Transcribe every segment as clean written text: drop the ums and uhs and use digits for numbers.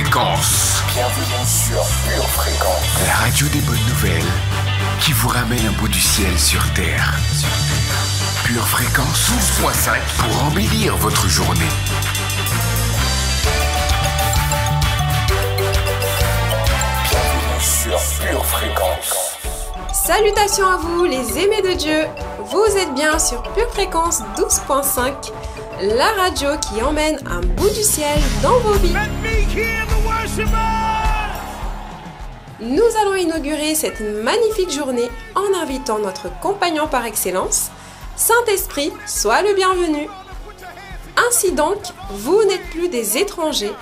Fréquence. Bienvenue sur Pure Fréquence. La radio des bonnes nouvelles qui vous ramène un bout du ciel sur Terre. Pure Fréquence 12.5 pour embellir votre journée. Bienvenue sur Pure Fréquence. Salutations à vous les aimés de Dieu. Vous êtes bien sur Pure Fréquence 12.5, la radio qui emmène un bout du ciel dans vos vies. Nous allons inaugurer cette magnifique journée en invitant notre compagnon par excellence, Saint-Esprit, sois le bienvenu. Ainsi donc, vous n'êtes plus des étrangers,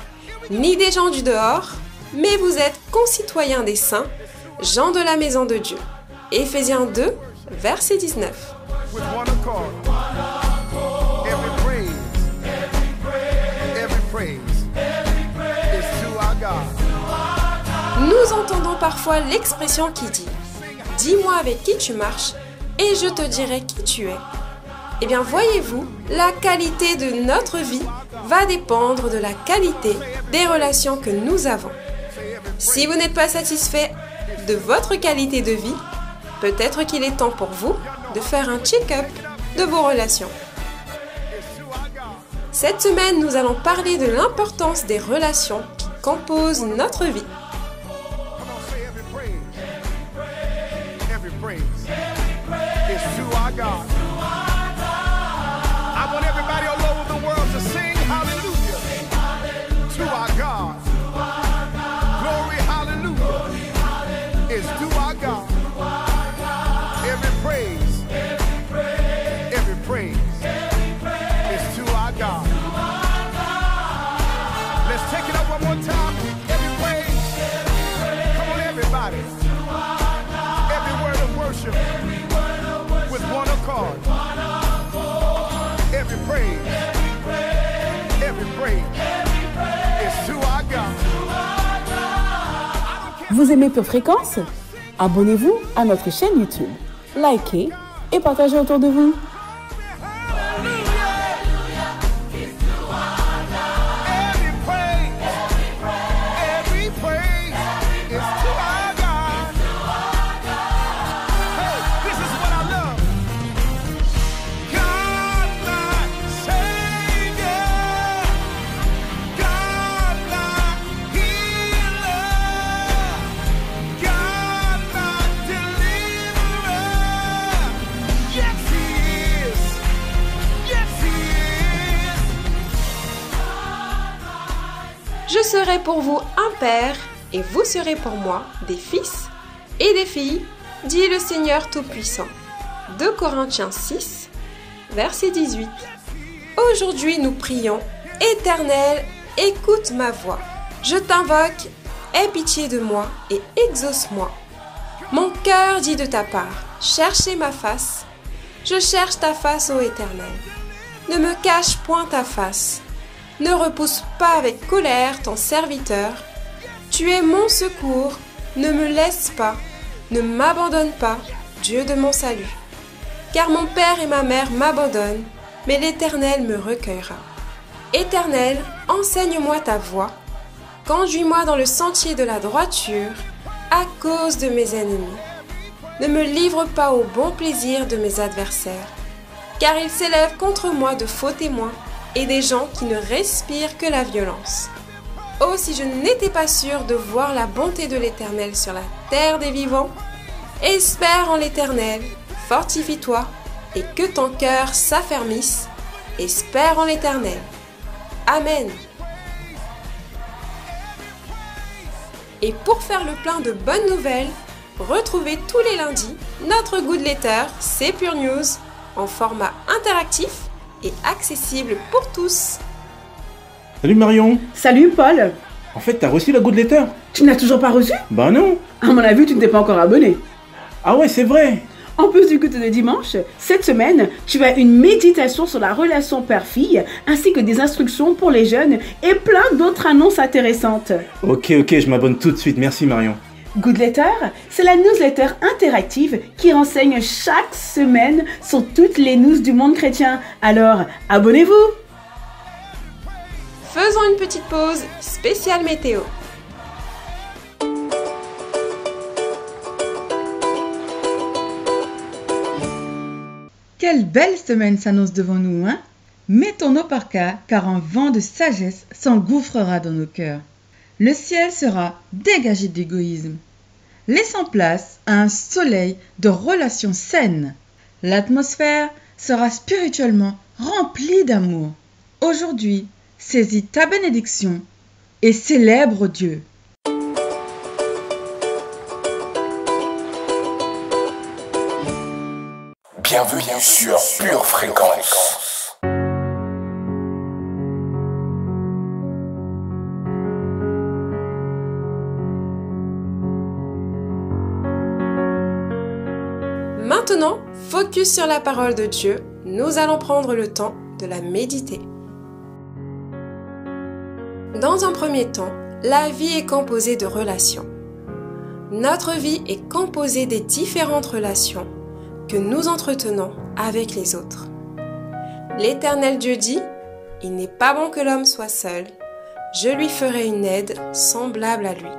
ni des gens du dehors, mais vous êtes concitoyens des saints, gens de la maison de Dieu. Éphésiens 2, verset 19. Nous entendons parfois l'expression qui dit « Dis-moi avec qui tu marches et je te dirai qui tu es ». Eh bien, voyez-vous, la qualité de notre vie va dépendre de la qualité des relations que nous avons. Si vous n'êtes pas satisfait de votre qualité de vie, peut-être qu'il est temps pour vous de faire un check-up de vos relations. Cette semaine, nous allons parler de l'importance des relations qui composent notre vie. Vous aimez Pure Fréquence? Abonnez-vous à notre chaîne YouTube, likez et partagez autour de vous. Je serai pour vous un père, et vous serez pour moi des fils et des filles, dit le Seigneur Tout-Puissant. 2 Corinthiens 6, verset 18. Aujourd'hui nous prions, Éternel, écoute ma voix. Je t'invoque, aie pitié de moi et exauce-moi. Mon cœur dit de ta part, cherchez ma face. Je cherche ta face, ô Éternel. Ne me cache point ta face. Ne repousse pas avec colère ton serviteur. Tu es mon secours, ne me laisse pas, ne m'abandonne pas, Dieu de mon salut. Car mon père et ma mère m'abandonnent, mais l'Éternel me recueillera. Éternel, enseigne-moi ta voie, conduis-moi dans le sentier de la droiture, à cause de mes ennemis. Ne me livre pas au bon plaisir de mes adversaires, car ils s'élèvent contre moi de faux témoins, et des gens qui ne respirent que la violence. Oh, si je n'étais pas sûre de voir la bonté de l'Éternel sur la terre des vivants, espère en l'Éternel, fortifie-toi, et que ton cœur s'affermisse, espère en l'Éternel. Amen. Et pour faire le plein de bonnes nouvelles, retrouvez tous les lundis notre Good Letter, c'est Pure News, en format interactif et accessible pour tous. Salut Marion. Salut Paul. En fait, t'as reçu la Good Letter? Tu n'as toujours pas reçu? Bah non. À mon avis, tu ne t'es pas encore abonné. Ah ouais, c'est vrai. En plus du culte de dimanche, cette semaine, tu as une méditation sur la relation père-fille, ainsi que des instructions pour les jeunes et plein d'autres annonces intéressantes. Ok, je m'abonne tout de suite. Merci Marion. Good Letter, c'est la newsletter interactive qui renseigne chaque semaine sur toutes les news du monde chrétien. Alors, abonnez-vous! faisons une petite pause spéciale météo. Quelle belle semaine s'annonce devant nous, hein? Mettons nos parkas, car un vent de sagesse s'engouffrera dans nos cœurs. Le ciel sera dégagé d'égoïsme, laissant place à un soleil de relations saines. L'atmosphère sera spirituellement remplie d'amour. Aujourd'hui, saisis ta bénédiction et célèbre Dieu. Bienvenue sur Pure Fréquence. Maintenant, focus sur la parole de Dieu, nous allons prendre le temps de la méditer. Dans un premier temps, la vie est composée de relations. Notre vie est composée des différentes relations que nous entretenons avec les autres. L'Éternel Dieu dit, « Il n'est pas bon que l'homme soit seul, je lui ferai une aide semblable à lui. »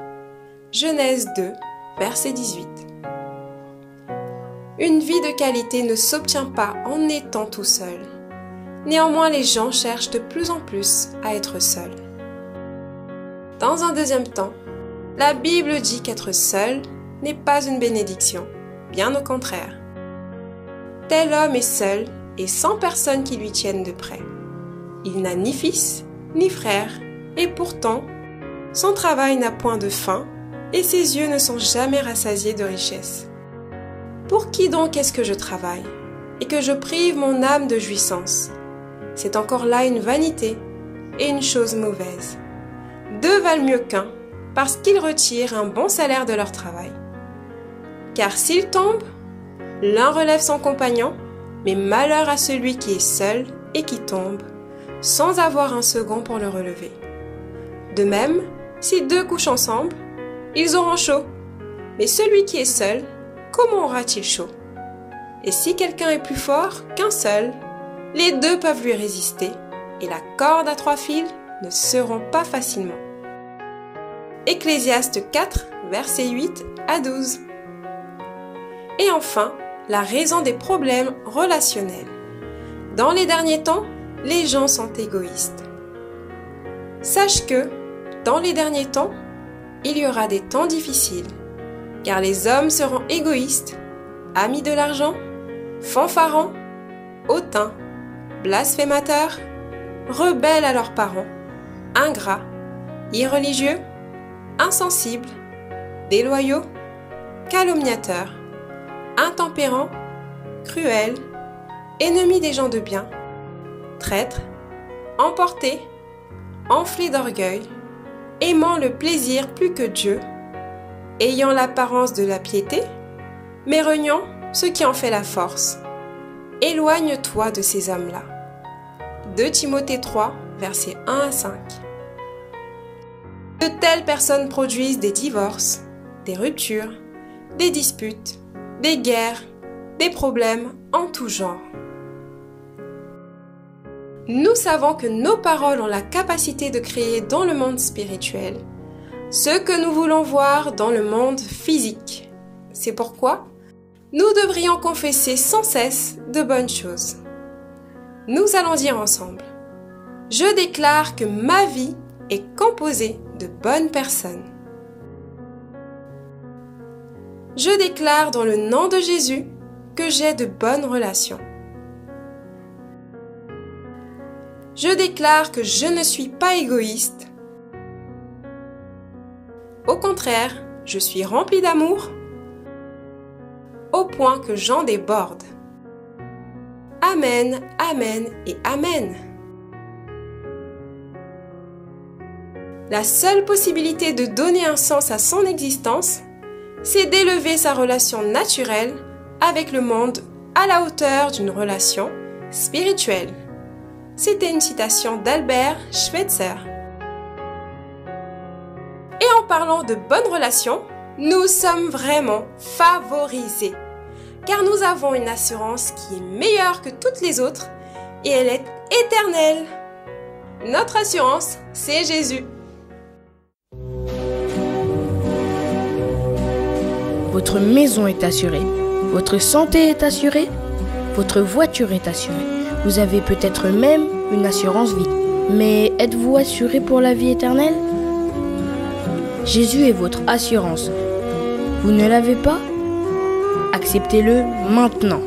Genèse 2, verset 18. Une vie de qualité ne s'obtient pas en étant tout seul. Néanmoins, les gens cherchent de plus en plus à être seuls. Dans un deuxième temps, la Bible dit qu'être seul n'est pas une bénédiction, bien au contraire. Tel homme est seul et sans personne qui lui tienne de près. Il n'a ni fils, ni frère, et pourtant, son travail n'a point de fin et ses yeux ne sont jamais rassasiés de richesses. Pour qui donc est-ce que je travaille et que je prive mon âme de jouissance? C'est encore là une vanité et une chose mauvaise. Deux valent mieux qu'un parce qu'ils retirent un bon salaire de leur travail. Car s'ils tombent, l'un relève son compagnon, mais malheur à celui qui est seul et qui tombe, sans avoir un second pour le relever. De même, si deux couchent ensemble, ils auront chaud, mais celui qui est seul, comment aura-t-il chaud? Et si quelqu'un est plus fort qu'un seul, les deux peuvent lui résister, et la corde à 3 fils ne se rompt pas facilement. Ecclésiaste 4, versets 8 à 12. Et enfin, la raison des problèmes relationnels. Dans les derniers temps, les gens sont égoïstes. Sache que, dans les derniers temps, il y aura des temps difficiles, car les hommes seront égoïstes, amis de l'argent, fanfarons, hautains, blasphémateurs, rebelles à leurs parents, ingrats, irreligieux, insensibles, déloyaux, calomniateurs, intempérants, cruels, ennemis des gens de bien, traîtres, emportés, enflés d'orgueil, aimant le plaisir plus que Dieu, ayant l'apparence de la piété, mais reniant ce qui en fait la force. Éloigne-toi de ces hommes-là. 2 Timothée 3, versets 1 à 5. De telles personnes produisent des divorces, des ruptures, des disputes, des guerres, des problèmes en tout genre. Nous savons que nos paroles ont la capacité de créer dans le monde spirituel ce que nous voulons voir dans le monde physique. C'est pourquoi nous devrions confesser sans cesse de bonnes choses. Nous allons dire ensemble: je déclare que ma vie est composée de bonnes personnes. Je déclare dans le nom de Jésus que j'ai de bonnes relations. Je déclare que je ne suis pas égoïste. Au contraire, je suis rempli d'amour au point que j'en déborde. Amen, amen et amen. La seule possibilité de donner un sens à son existence, c'est d'élever sa relation naturelle avec le monde à la hauteur d'une relation spirituelle. C'était une citation d'Albert Schweitzer. Et en parlant de bonnes relations, nous sommes vraiment favorisés, car nous avons une assurance qui est meilleure que toutes les autres et elle est éternelle. Notre assurance, c'est Jésus. Votre maison est assurée, votre santé est assurée, votre voiture est assurée. Vous avez peut-être même une assurance vie. Mais êtes-vous assuré pour la vie éternelle? Jésus est votre assurance. Vous ne l'avez pas? Acceptez-le maintenant.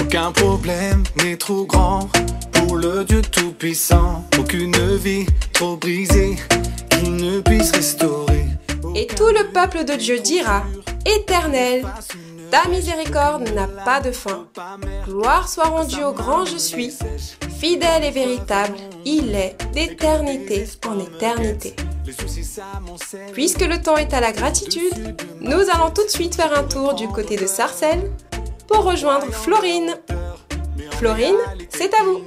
Aucun problème n'est trop grand pour le Dieu Tout-Puissant. Aucune vie trop brisée qu'il ne puisse restaurer. Et tout le peuple de Dieu dira, Éternel, ta miséricorde n'a pas de fin. Gloire soit rendue au grand je suis, fidèle et véritable, il est d'éternité en éternité. Puisque le temps est à la gratitude, nous allons tout de suite faire un tour du côté de Sarcelles pour rejoindre Florine. Florine, c'est à vous.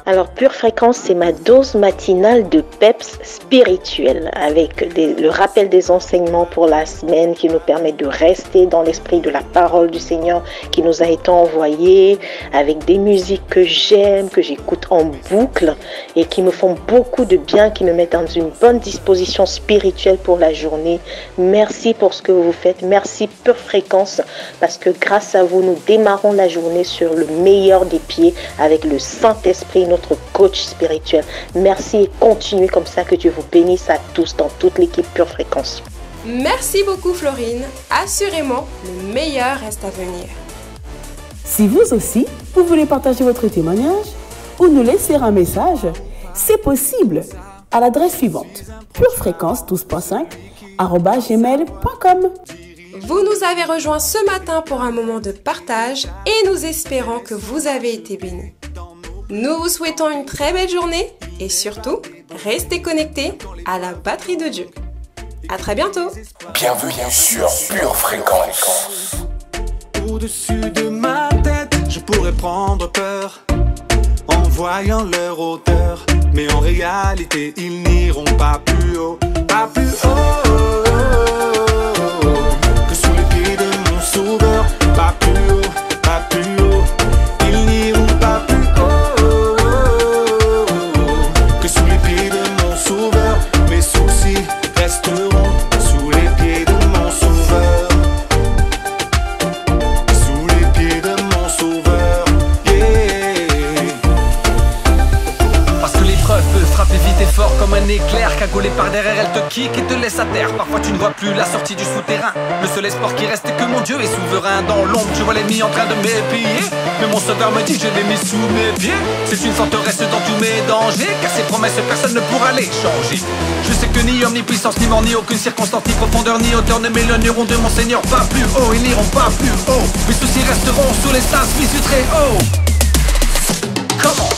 Alors, Pure Fréquence, c'est ma dose matinale de peps spirituel avec le rappel des enseignements pour la semaine qui nous permet de rester dans l'esprit de la parole du Seigneur qui nous a été envoyée, avec des musiques que j'aime, que j'écoute en boucle et qui me font beaucoup de bien, qui me mettent dans une bonne disposition spirituelle pour la journée. Merci pour ce que vous faites. Merci Pure Fréquence parce que grâce à vous, nous démarrons la journée sur le meilleur des pieds avec le Saint-Esprit, notre coach spirituel. Merci et continuez comme ça, que Dieu vous bénisse à tous dans toute l'équipe Pure Fréquence. Merci beaucoup Florine. Assurément, le meilleur reste à venir. Si vous aussi, vous voulez partager votre témoignage ou nous laisser un message, c'est possible à l'adresse suivante: purefréquence12.5@gmail.com. Vous nous avez rejoints ce matin pour un moment de partage et nous espérons que vous avez été bénis. Nous vous souhaitons une très belle journée et surtout, restez connectés à la batterie de Dieu. À très bientôt. Bienvenue sur Pure Fréquence. Au-dessus de ma tête, je pourrais prendre peur en voyant leur hauteur. Mais en réalité, ils n'iront pas plus haut, pas plus haut que sous les pieds de mon sauveur. Pas plus haut, pas plus haut. Ils n'iront pas plus haut que sous les pieds de mon sauveur. Mes soucis resteront sous les pieds de mon sauveur. Sous les pieds de mon sauveur, yeah. Parce que l'épreuve peut frapper vite et fort comme un éclair. Cagoulé par derrière, elle te kick et te laisse à terre. Parfois tu ne vois plus la sortie du souterrain. Le seul espoir qui reste est que mon Dieu est souverain. Dans l'ombre, je vois l'ennemi en train de m'épier. Mais mon sauveur me dit je l'ai mis sous mes pieds. C'est une forteresse dans tous mes dangers, car ses promesses personne ne pourra les changer. Je sais que ni omnipuissance, ni mort, ni aucune circonstance, ni profondeur, ni hauteur ne m'éloigneront de mon Seigneur. Pas plus haut, ils n'iront pas plus haut. Mes soucis resteront sous les sens du très haut. Comment?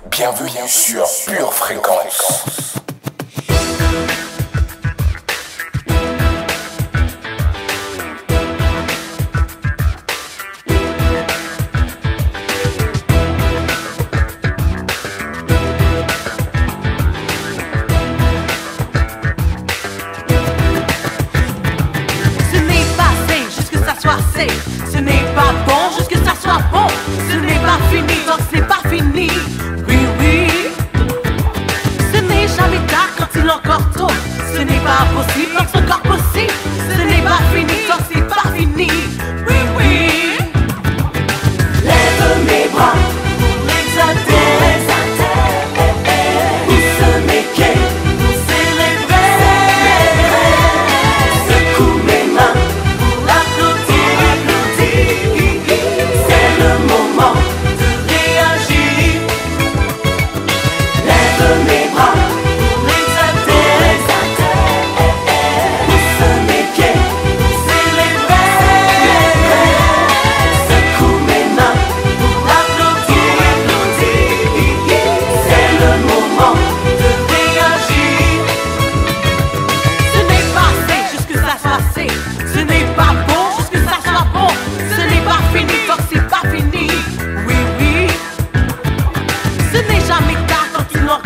Bienvenue sur Pure Fréquence. Ce n'est pas sain, juste que ça soit sain. Ce n'est pas bon, juste que ça soit bon. Ce n'est pas fini, donc c'est pas fini. Oui, oui. Ce n'est jamais tard quand il est encore tôt. Ce n'est pas possible, donc c'est encore possible. Ce n'est pas fini, donc c'est pas fini. Oui, oui. Lève mes bras pour l'exalter. Pousse mes pieds pour célébrer. Secoue mes mains pour l'applaudir. C'est le moment de réagir.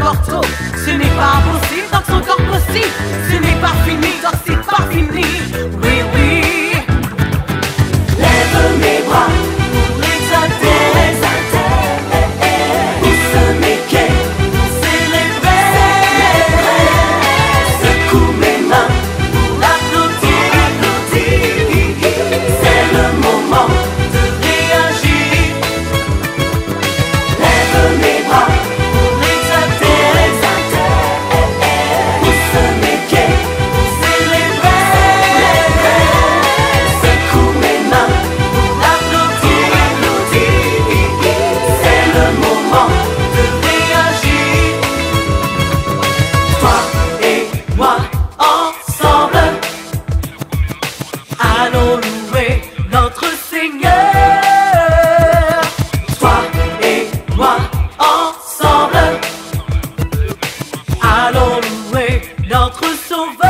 encore tôt. Ce n'est pas possible, donc c'est encore possible. Ce n'est pas fini, donc c'est pas fini. Oui, oui. Lève mes bras pour l'exalter. Pousse mes pieds pour célébrer. Secoue mes mains pour l'applaudir. C'est le moment de réagir. Lève mes bras pour l'exalter. Pousse mes pieds pour célébrer. Secoue mes mains pour l'applaudir. C'est le moment de réagir. Toi et moi ensemble, allons louer notre Seigneur. Toi et moi ensemble, allons louer notre Sauveur.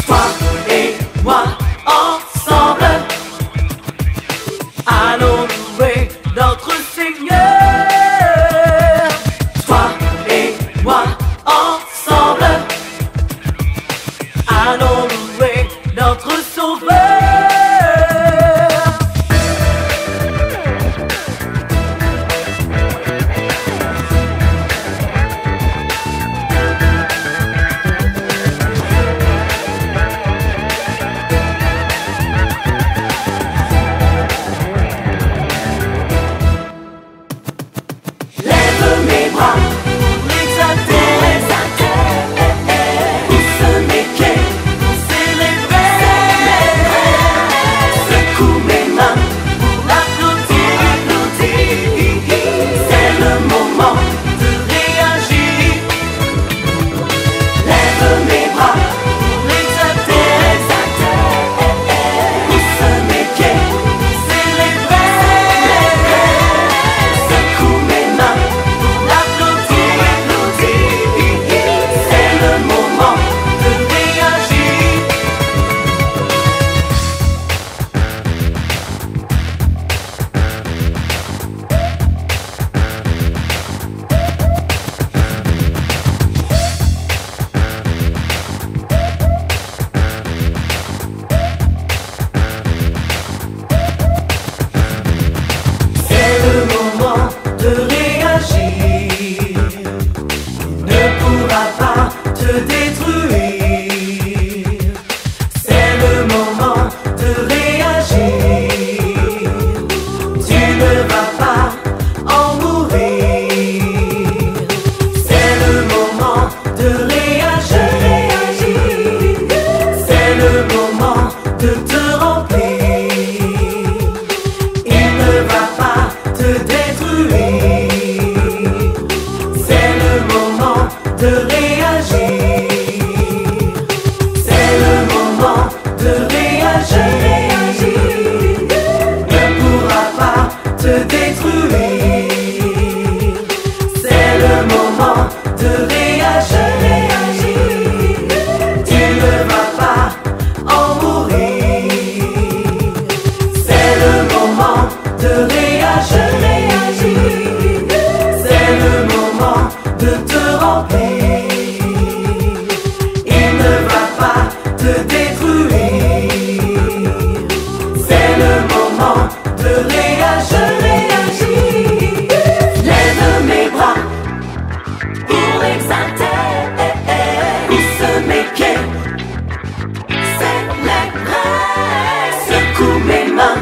Toi et moi ensemble, allons louer notre Seigneur. Toi et moi ensemble, allons louer notre Sauveur. Lève mes bras pour l'exalter. Pousse mes pieds pour célébrer. Secoue mes mains pour l'applaudir. C'est le moment de réagir. Lève mes bras pour l'exalter. Pousse mes pieds pour célébrer. Secoue mes mains pour l'applaudir. C'est le moment de réagir. C'est le moment de réagir. Il ne pourra pas te détruire. C'est le moment de réagir. Tu ne vas pas en mourir. C'est le moment de réagir. C'est le moment de te remplir. Il ne va pas te détruire. C'est le moment de réagir. C'est le moment de réagir. Ne pourra pas te détruire. C'est le moment de réagir. Tu ne vas pas en mourir. C'est le moment de réagir. C'est le moment de te remplir. Il ne va pas te détruire. C'est le moment de réagir. Lève mes bras pour l'exalter. Pousse mes pieds, célébrer. Secoue mes mains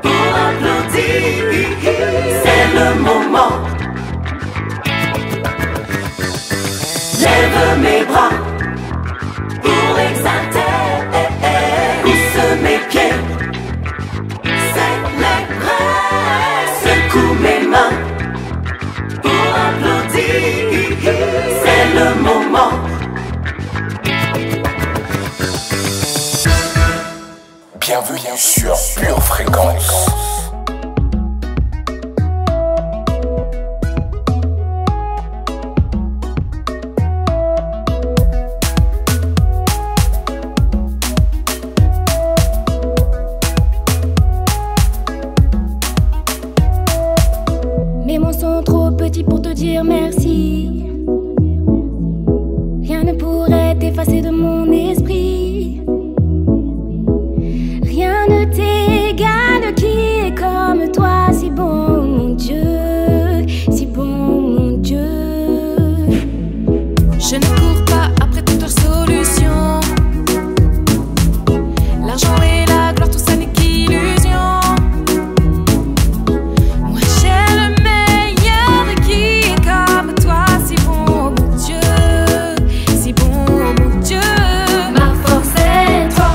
pour applaudir. C'est le moment. Lève mes bras pour l'exalter. Pousse mes pieds, célébrer. Secoue mes mains pour applaudir. C'est le moment. Bienvenue sur Pure Fréquence. Mes mots sont trop petits petit pour te dire merci. Rien ne pourrait t'effacer de mon esprit. Rien ne t'égale, qui est comme toi, si bon mon Dieu, si bon mon Dieu. Je ne cours pas après toute leur solution. L'argent et la gloire, tout ça n'est qu'illusion. Moi j'ai le meilleur et qui est comme toi, si bon mon Dieu, si bon mon Dieu. Ma force c'est toi,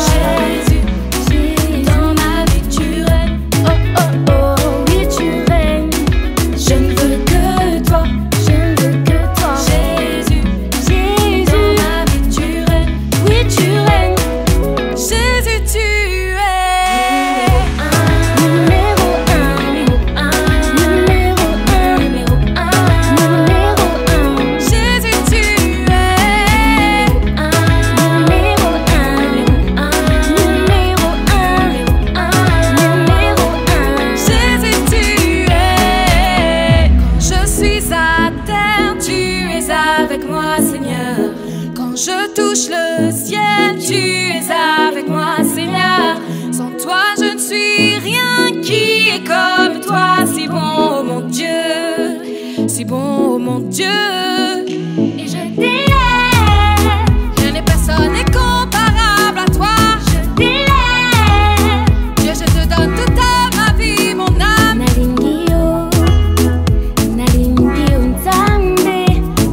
Jésus, Jésus. Dans ma vie tu règnes, oh oh oh, oui tu règnes. Je ne veux que toi, je ne veux que toi. Jésus, Jésus. Dans ma vie tu règnes, oui tu règnes. Jésus tu es numéro un, numéro un, numéro un, numéro un. Jésus tu es numéro un, numéro un, numéro un. Jésus tu es. Je suis à terre, tu es avec moi Seigneur. Quand je touche le ciel, tu es avec moi Seigneur. Sans toi je ne suis rien, qui est comme toi, si bon mon Dieu, si bon mon Dieu. Et je t'élève, je n'ai personne n'est comparable à toi. Je t'élève, Dieu je te donne toute ma vie, mon âme. Nalingio, nalingio nzambe.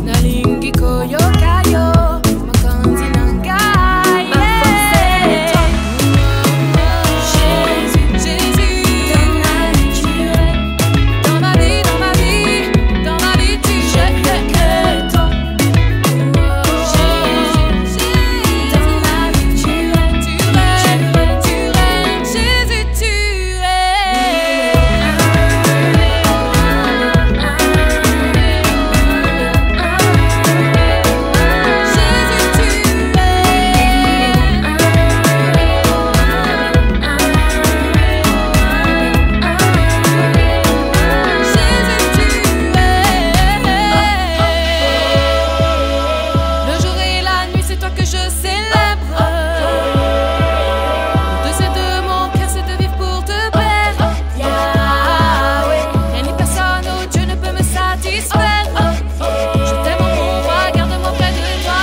Nalingi koyo kayo, makanzi nangai. Ma force c'est toi, Jésus, Jésus. Dans ma vie, dans ma vie, dans ma vie, tu je fais que toi. Jésus, Jésus. Dans ma vie, tu règnes, tu règnes, tu règnes. Jésus, tu es. Le jour et la nuit, c'est toi que je célèbre. Le désir de mon cœur, c'est de vivre pour te plaire. Yahweh, rien ni personne, oh Dieu, ne peut me satisfaire. Je t'aime mon roi, garde-moi près de toi.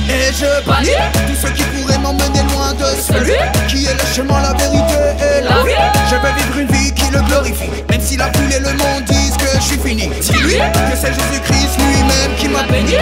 Et je bannis tous ceux qui pourraient m'emmener loin de celui qui est le chemin, la vérité et la vie. Je veux vivre une vie qui le glorifie, même si la foule et le monde disent que je suis fini. Dis-lui que c'est Jésus-Christ lui-même qui m'a béni.